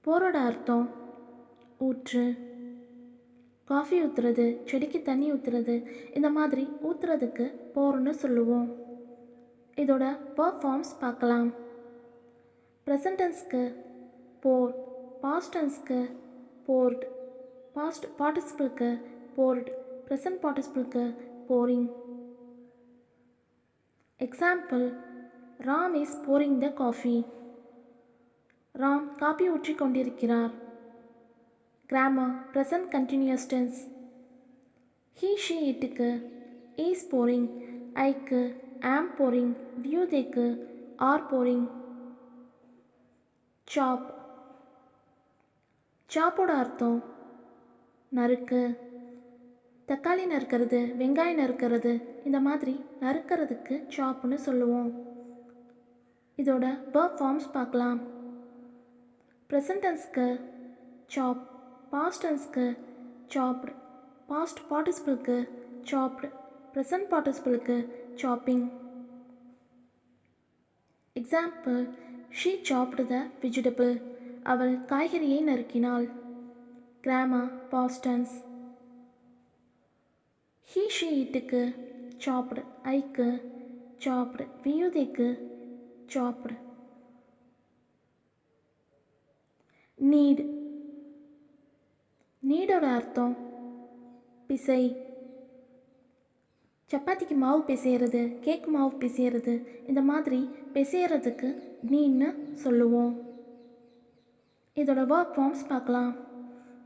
போரோட அர்த்தம் ஊற்று. காஃபி ஊற்றுறது, செடிக்கு தண்ணி ஊற்றுறது, இந்த மாதிரி ஊற்றுறதுக்கு போர்னு சொல்லுவோம். இதோட verb forms பார்க்கலாம். ப்ரெசன்ட் டென்ஸ்க்கு போர், பாஸ்ட் டென்ஸ்க்கு போர்ட், பாஸ்ட் பார்ட்டிசிபிளுக்கு போர்ட், ப்ரெசன்ட் பார்ட்டிசிபிளுக்கு pouring. Example, Ram is pouring the coffee. Ram coffee ஊற்றி கொண்டிருக்கிறார். Grammar present continuous tense. He she இட்டுக்கு இஸ் pouring, ஐக்கு ஆம் pouring, வியூதேக்கு ஆர் pouring. சாப். சாப்போட அர்த்தம் நறுக்கு. தக்காளி நறுக்கிறது, வெங்காயம் நறுக்கிறது, இந்த மாதிரி நறுக்கிறதுக்கு சாப்னு சொல்லுவோம். இதோட verb forms பார்க்கலாம். ப்ரெசன்ட் டென்ஸ்க்கு சாப், பாஸ்ட் டென்ஸ்க்கு சாப்டு, பாஸ்ட் பார்ட்டிசிபிளுக்கு சாப்டு, ப்ரெசன்ட் பார்ட்டிசிபிளுக்கு chopping. Example, she chopped the vegetable. அவள் காய்கறியை நறுக்கினாள். Grammar past tense. He she இட்டுக்கு சாப்டு, ஐக்கு சாப்டு, வியூதேக்கு சாப்டு. நீட். நீடோட அர்த்தம் பிசை. சப்பாத்திக்கு மாவு பிசைகிறது, கேக் மாவு பிசைகிறது, இந்த மாதிரி பிசைகிறதுக்கு நீட்னு சொல்லுவோம். இதோட verb forms பார்க்கலாம்.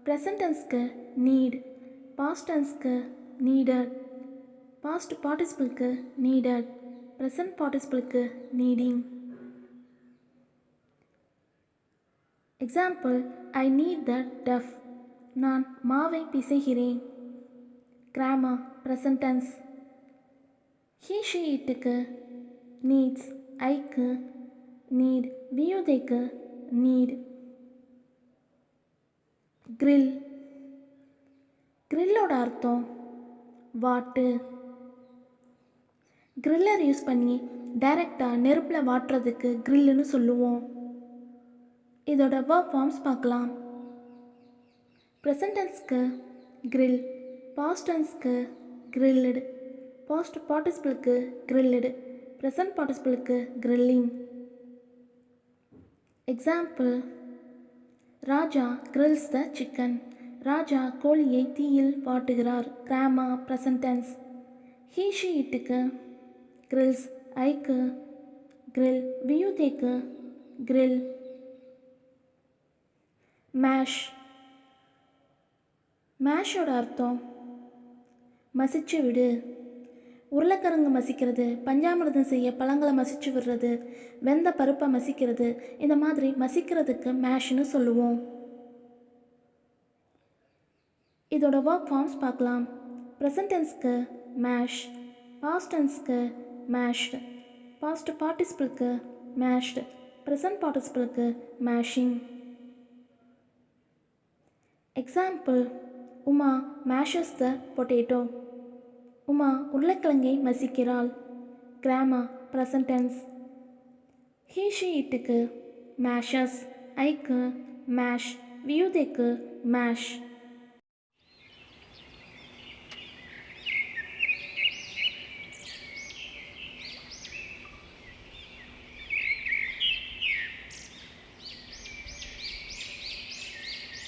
ப்ரெசன்ட் டென்ஸ்க்கு நீட், பாஸ்ட் டென்ஸ்க்கு நீடட், பாஸ்ட் பார்ட்டிசிபிளுக்கு நீடட், ப்ரெசன்ட் பார்ட்டிசிபிளுக்கு kneading. Example, I knead the dough. நான் மாவை பிசைகிறேன். Grammar present tense. He she இட்டுக்கு நீட்ஸ், ஐக்கு நீட், வியூதேக்கு நீட். கிரில். கிரில்லோட அர்த்தம் வாட்டு. கிரில்லர் யூஸ் பண்ணி டைரெக்டாக நெருப்பில் வாட்டுறதுக்கு கிரில்லுன்னு சொல்லுவோம். இதோட verb forms பார்க்கலாம். ப்ரெசன்ட் டென்ஸ்க்கு கிரில், பாஸ்ட் டென்ஸ்க்கு கிரில்டு, பாஸ்ட் பார்ட்டிசிபிளுக்கு கிரில்டு, ப்ரெசன்ட் பார்ட்டிசிபிளுக்கு grilling. Example, Raja grills the chicken. Raja கோழியை தீயில் வாட்டுகிறார். Grammar present tense. He she இட்டுக்கு கிரில்ஸ், ஐக்கு கிரில், வியூதேக்கு கிரில். மேஷ். மேஷோட அர்த்தம் மசிச்சு விடு. உருளைக்கிழங்கு மசிக்கிறது, பஞ்சாமிர்தம் செய்ய பழங்களை மசிச்சு விடுறது, வெந்த பருப்பை மசிக்கிறது, இந்த மாதிரி மசிக்கிறதுக்கு மேஷ்னு சொல்லுவோம். இதோட verb forms பார்க்கலாம். ப்ரெசன்ட் டென்ஸ்க்கு மேஷ், பாஸ்ட் டென்ஸ்க்கு மேஷ்டு, பாஸ்ட் பார்ட்டிசிபிளுக்கு மேஷ்டு, ப்ரெசன்ட் பார்ட்டிசிபிளுக்கு mashing. Example, Uma mashes the potato. Uma உருளைக்கிழங்கை மசிக்கிறாள். Grammar present tense. He she இட்டுக்கு மேஷஸ், ஐக்கு மேஷ், வியூதேக்கு மேஷ்.